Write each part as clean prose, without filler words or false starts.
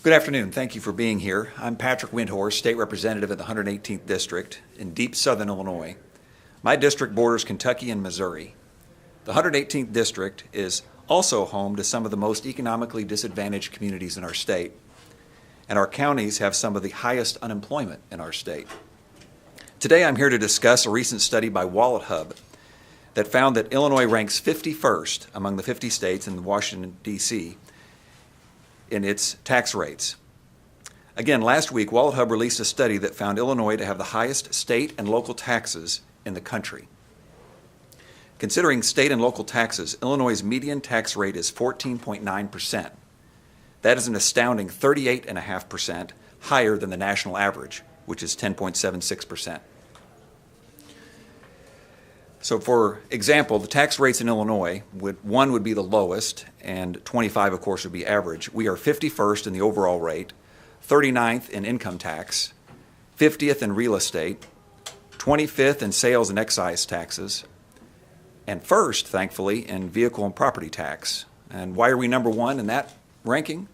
Good afternoon. Thank you for being here. I'm Patrick Windhorst, State Representative of the 118th District in deep southern Illinois. My district borders Kentucky and Missouri. The 118th District is also home to some of the most economically disadvantaged communities in our state, and our counties have some of the highest unemployment in our state. Today I'm here to discuss a recent study by WalletHub that found that Illinois ranks 51st among the 50 states in Washington, D.C. in its tax rates. Again, last week, WalletHub released a study that found Illinois to have the highest state and local taxes in the country. Considering state and local taxes, Illinois' median tax rate is 14.9%. That is an astounding 38.5% higher than the national average, which is 10.76%. So for example, the tax rates in Illinois, one would be the lowest, and 25, of course, would be average. We are 51st in the overall rate, 39th in income tax, 50th in real estate, 25th in sales and excise taxes, and first, thankfully, in vehicle and property tax. And why are we number one in that ranking?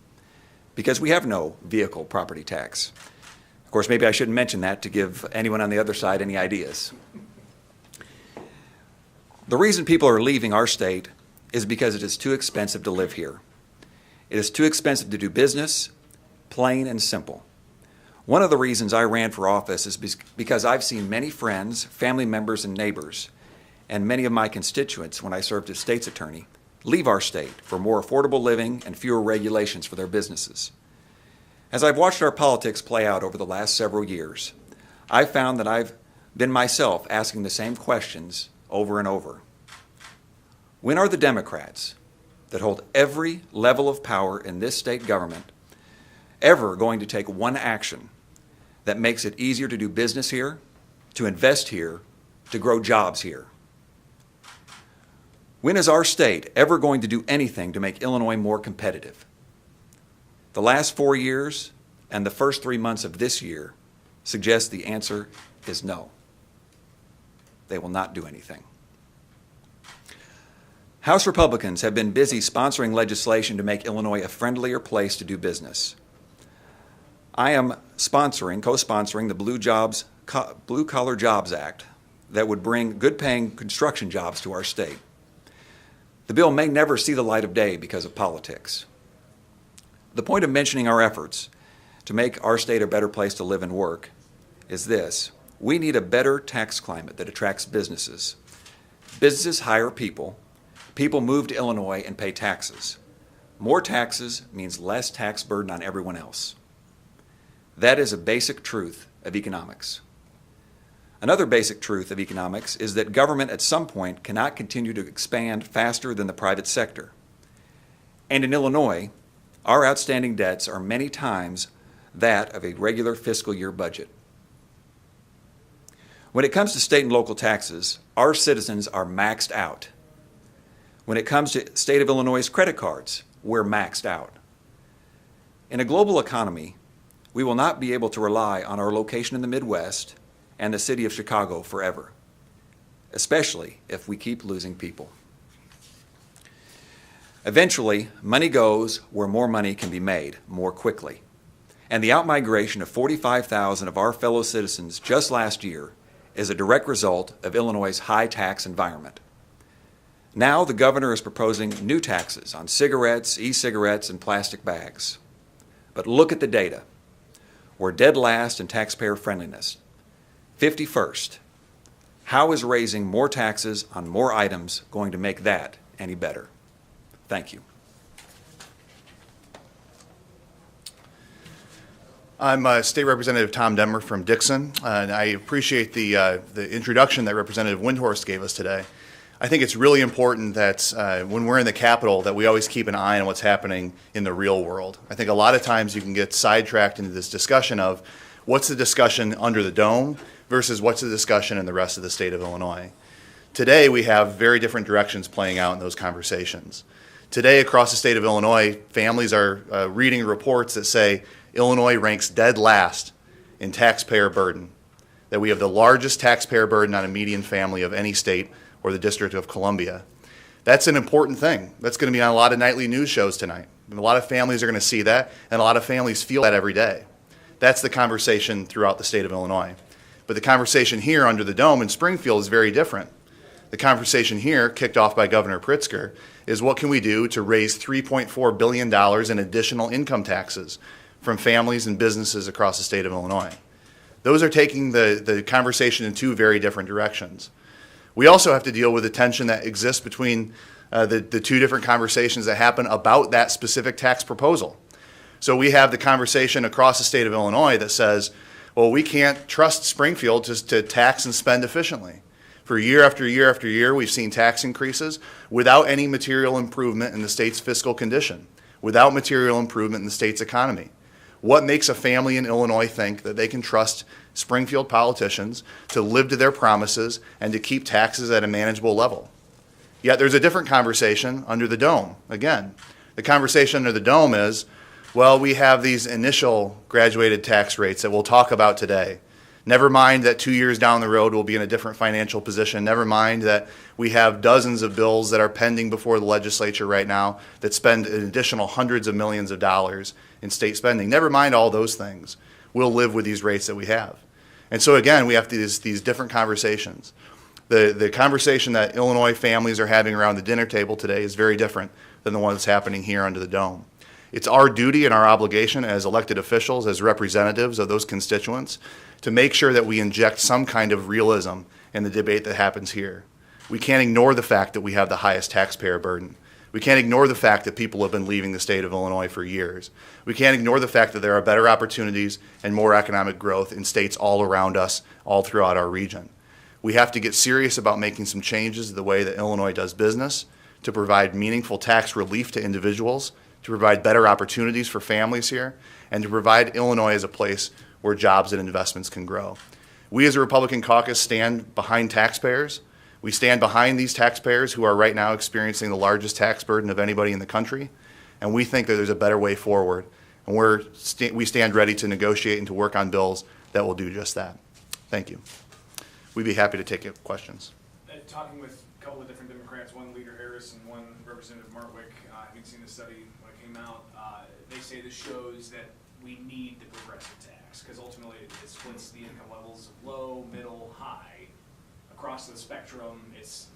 Because we have no vehicle property tax. Of course, maybe I shouldn't mention that to give anyone on the other side any ideas. The reason people are leaving our state is because it is too expensive to live here. It is too expensive to do business, plain and simple. One of the reasons I ran for office is because I've seen many friends, family members, and neighbors, and many of my constituents when I served as state's attorney, leave our state for more affordable living and fewer regulations for their businesses. As I've watched our politics play out over the last several years, I've found that I've been myself asking the same questions over and over. When are the Democrats that hold every level of power in this state government ever going to take one action that makes it easier to do business here, to invest here, to grow jobs here? When is our state ever going to do anything to make Illinois more competitive? The last 4 years and the first 3 months of this year suggest the answer is no. They will not do anything. House Republicans have been busy sponsoring legislation to make Illinois a friendlier place to do business. I am co-sponsoring the Blue Collar Jobs Act that would bring good-paying construction jobs to our state. The bill may never see the light of day because of politics. The point of mentioning our efforts to make our state a better place to live and work is this. We need a better tax climate that attracts businesses. Businesses hire people. People move to Illinois and pay taxes. More taxes means less tax burden on everyone else. That is a basic truth of economics. Another basic truth of economics is that government at some point cannot continue to expand faster than the private sector. And in Illinois, our outstanding debts are many times that of a regular fiscal year budget. When it comes to state and local taxes, our citizens are maxed out. When it comes to state of Illinois' credit cards, we're maxed out. In a global economy, we will not be able to rely on our location in the Midwest and the city of Chicago forever, especially if we keep losing people. Eventually, money goes where more money can be made more quickly. And the outmigration of 45,000 of our fellow citizens just last year is a direct result of Illinois' high tax environment. Now the governor is proposing new taxes on cigarettes, e-cigarettes, and plastic bags. But look at the data. We're dead last in taxpayer friendliness. 51st. How is raising more taxes on more items going to make that any better? Thank you. I'm State Representative Tom Demmer from Dixon, and I appreciate the introduction that Representative Windhorst gave us today. I think it's really important that when we're in the Capitol that we always keep an eye on what's happening in the real world. I think a lot of times you can get sidetracked into this discussion of what's the discussion under the dome versus what's the discussion in the rest of the state of Illinois. Today we have very different directions playing out in those conversations. Today across the state of Illinois, families are reading reports that say Illinois ranks dead last in taxpayer burden, that we have the largest taxpayer burden on a median family of any state or the District of Columbia. That's an important thing. That's going to be on a lot of nightly news shows tonight. And a lot of families are going to see that, and a lot of families feel that every day. That's the conversation throughout the state of Illinois. But the conversation here under the dome in Springfield is very different. The conversation here, kicked off by Governor Pritzker, is what can we do to raise $3.4 billion in additional income taxes from families and businesses across the state of Illinois. Those are taking the conversation in two very different directions. We also have to deal with the tension that exists between the two different conversations that happen about that specific tax proposal. So we have the conversation across the state of Illinois that says, well, we can't trust Springfield to tax and spend efficiently. For year after year after year, we've seen tax increases without any material improvement in the state's fiscal condition, without material improvement in the state's economy. What makes a family in Illinois think that they can trust Springfield politicians to live to their promises and to keep taxes at a manageable level? Yet there's a different conversation under the dome. Again, the conversation under the dome is, well, we have these initial graduated tax rates that we'll talk about today. Never mind that 2 years down the road we'll be in a different financial position. Never mind that we have dozens of bills that are pending before the legislature right now that spend an additional hundreds of millions of dollars in state spending. Never mind all those things. We'll live with these rates that we have. And so again, we have these different conversations. The conversation that Illinois families are having around the dinner table today is very different than the one that's happening here under the dome. It's our duty and our obligation as elected officials, as representatives of those constituents, to make sure that we inject some kind of realism in the debate that happens here. We can't ignore the fact that we have the highest taxpayer burden. We can't ignore the fact that people have been leaving the state of Illinois for years. We can't ignore the fact that there are better opportunities and more economic growth in states all around us, all throughout our region. We have to get serious about making some changes to the way that Illinois does business, to provide meaningful tax relief to individuals, to provide better opportunities for families here, and to provide Illinois as a place where jobs and investments can grow. We as a Republican caucus stand behind taxpayers. We stand behind these taxpayers who are right now experiencing the largest tax burden of anybody in the country, and we think that there's a better way forward, and we stand ready to negotiate and to work on bills that will do just that. Thank you. We'd be happy to take your questions. Talking with a couple of different Democrats, one Leader Harris and one Representative Martwick, having seen the study when it came out, they say this shows that we need the progressive tax because ultimately it splits the income levels of low, middle, high across the spectrum. It's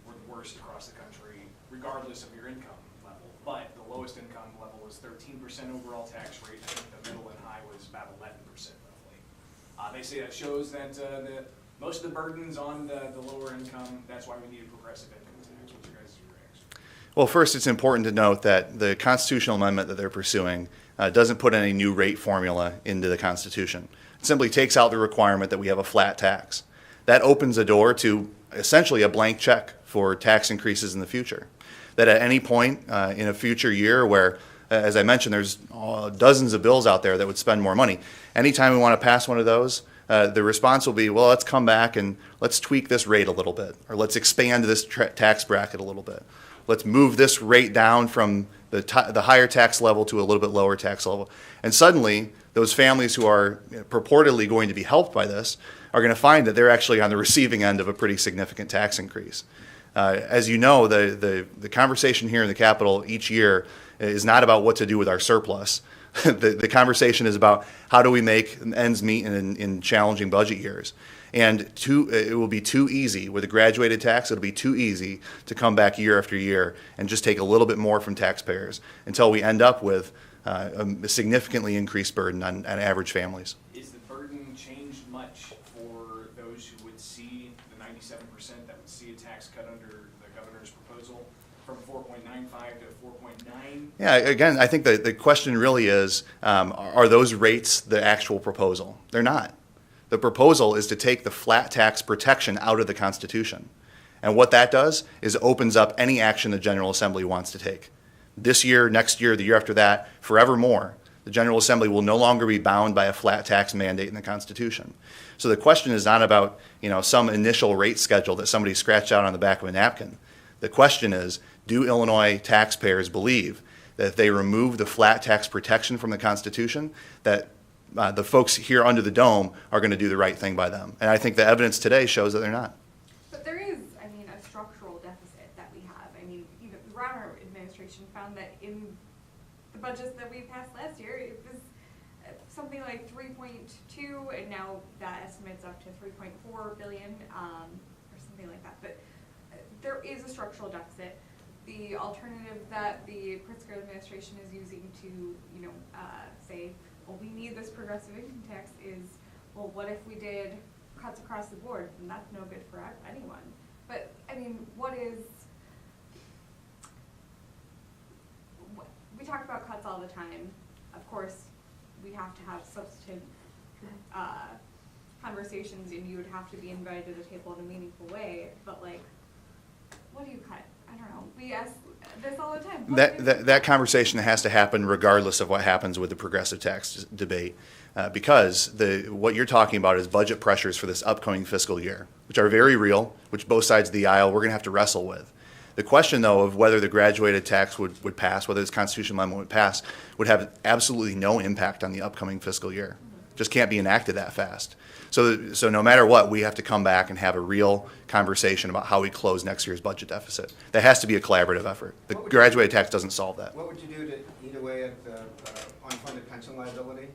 we're the worst across the country, regardless of your income level. But the lowest income level was 13% overall tax rate. I think the middle and high was about 11% roughly. They say that shows that most of the burden's on the lower income. That's why we need a progressive income tax. What's your guys' reaction? Well, first, it's important to note that the constitutional amendment that they're pursuing doesn't put any new rate formula into the Constitution. It simply takes out the requirement that we have a flat tax. That opens the door to essentially a blank check for tax increases in the future. That at any point in a future year where, as I mentioned, there's dozens of bills out there that would spend more money, anytime we want to pass one of those, the response will be, well, let's come back and let's tweak this rate a little bit, or let's expand this tax bracket a little bit. Let's move this rate down from the higher tax level to a little bit lower tax level. And suddenly, those families who are purportedly going to be helped by this are going to find that they're actually on the receiving end of a pretty significant tax increase. As you know, the conversation here in the Capitol each year is not about what to do with our surplus. The conversation is about how do we make ends meet in challenging budget years. And it will be too easy with a graduated tax. It'll be too easy to come back year after year and just take a little bit more from taxpayers until we end up with a significantly increased burden on average families. Is the burden changed much for those who would see the 97% that would see a tax cut under the governor's proposal from 4.95 to 4.9? Yeah, again, I think the question really is, are those rates the actual proposal? They're not. The proposal is to take the flat tax protection out of the Constitution. And what that does is opens up any action the General Assembly wants to take. This year, next year, the year after that, forevermore, the General Assembly will no longer be bound by a flat tax mandate in the Constitution. So the question is not about, some initial rate schedule that somebody scratched out on the back of a napkin. The question is, do Illinois taxpayers believe that if they remove the flat tax protection from the Constitution, that the folks here under the dome are going to do the right thing by them? And I think the evidence today shows that they're not. But there is, a structural deficit that we have. the budgets that we passed last year, it was something like 3.2, and now that estimate's up to 3.4 billion, or something like that. But there is a structural deficit. The alternative that the Pritzker administration is using to, say, well, we need this progressive income tax is, well, what if we did cuts across the board? And that's no good for anyone. But, I mean, we talk about cuts all the time. Of course, we have to have substantive conversations, and you would have to be invited to the table in a meaningful way. But, like, what do you cut? I don't know. We ask this all the time. That conversation has to happen regardless of what happens with the progressive tax debate, because what you're talking about is budget pressures for this upcoming fiscal year, which are very real, which both sides of the aisle we're going to have to wrestle with. The question, though, of whether the graduated tax would pass, whether this constitutional amendment would pass, would have absolutely no impact on the upcoming fiscal year. Just can't be enacted that fast. So no matter what, we have to come back and have a real conversation about how we close next year's budget deficit. That has to be a collaborative effort. The graduated tax doesn't solve that. What would you do to eat away at the unfunded pension liability?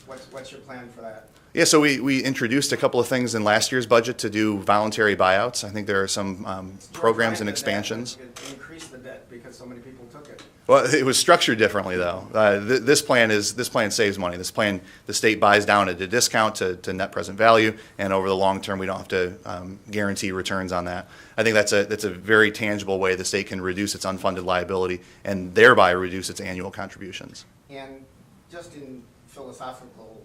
What's your plan for that? Yeah, so we introduced a couple of things in last year's budget to do voluntary buyouts. I think there are some programs and expansions. Increase the debt because so many people took it. Well, it was structured differently, though. This plan saves money. This plan, the state buys down at a discount to net present value, and over the long term, we don't have to guarantee returns on that. I think that's a very tangible way the state can reduce its unfunded liability and thereby reduce its annual contributions. And just in philosophical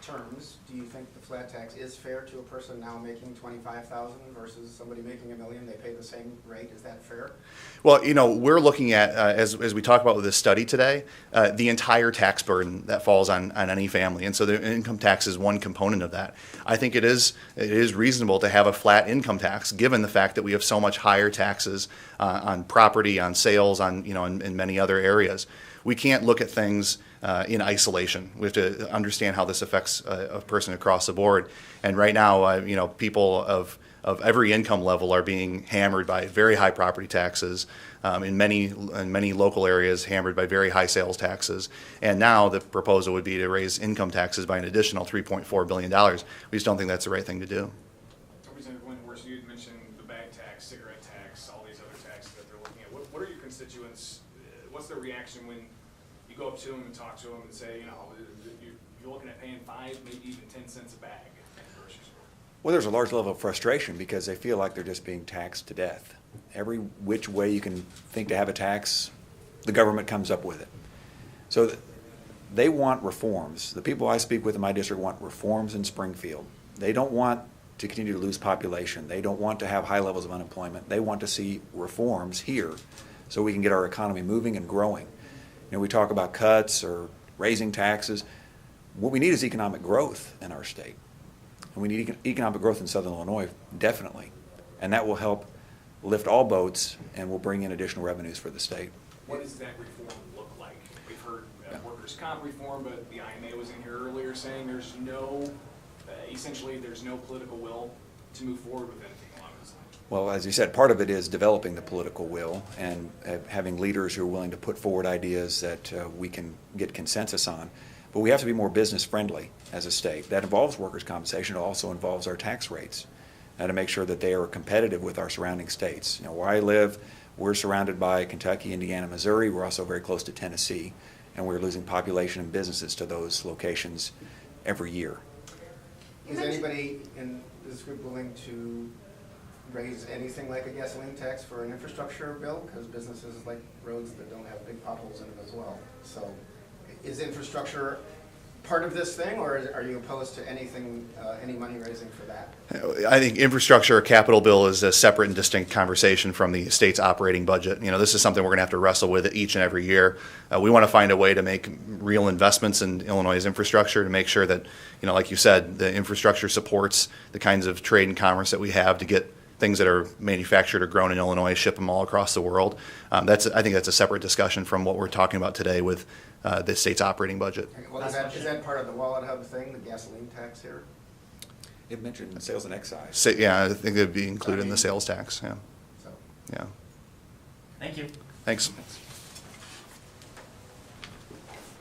terms, do you think the flat tax is fair to a person now making $25,000 versus somebody making $1 million? They pay the same rate. Is that fair? Well, we're looking at, as we talk about with this study today, the entire tax burden that falls on any family. And so the income tax is one component of that. I think it is reasonable to have a flat income tax, given the fact that we have so much higher taxes on property, on sales, in many other areas. We can't look at things in isolation. We have to understand how this affects a person across the board. And right now, people of every income level are being hammered by very high property taxes, in many local areas hammered by very high sales taxes. And now the proposal would be to raise income taxes by an additional $3.4 billion. We just don't think that's the right thing to do. Representative Windhorst, you had mentioned the bag tax, cigarette tax, all these other taxes that they're looking at. What are your constituents, what's their reaction when you go up to them and talk to them and say, you're looking at paying 5, maybe even 10 cents a bag at the grocery store? Well, there's a large level of frustration because they feel like they're just being taxed to death. Every which way you can think to have a tax, the government comes up with it. So they want reforms. The people I speak with in my district want reforms in Springfield. They don't want to continue to lose population. They don't want to have high levels of unemployment. They want to see reforms here so we can get our economy moving and growing. We talk about cuts or raising taxes. What we need is economic growth in our state. And we need economic growth in Southern Illinois, definitely. And that will help lift all boats and will bring in additional revenues for the state. What does that reform look like? We've heard workers' comp reform, but the IMA was in here earlier saying there's essentially there's no political will to move forward with anything along those lines. Well, as you said, part of it is developing the political will and having leaders who are willing to put forward ideas that we can get consensus on. But we have to be more business friendly as a state. That involves workers' compensation. It also involves our tax rates to make sure that they are competitive with our surrounding states. Where I live, we're surrounded by Kentucky, Indiana, Missouri. We're also very close to Tennessee, and we're losing population and businesses to those locations every year. Is anybody in this group willing to raise anything like a gasoline tax for an infrastructure bill? Because businesses like roads that don't have big potholes in them as well. So is infrastructure part of this thing, or are you opposed to anything, any money raising for that? I think infrastructure or capital bill is a separate and distinct conversation from the state's operating budget. This is something we're going to have to wrestle with each and every year. We want to find a way to make real investments in Illinois' infrastructure to make sure that, like you said, the infrastructure supports the kinds of trade and commerce that we have to get things that are manufactured or grown in Illinois, ship them all across the world. I think that's a separate discussion from what we're talking about today with the state's operating budget. Well, is that part of the Wallet Hub thing, the gasoline tax here? It mentioned sales and excise. So, yeah, I think it'd be included in the sales tax. Yeah. So. Yeah. Thank you. Thanks.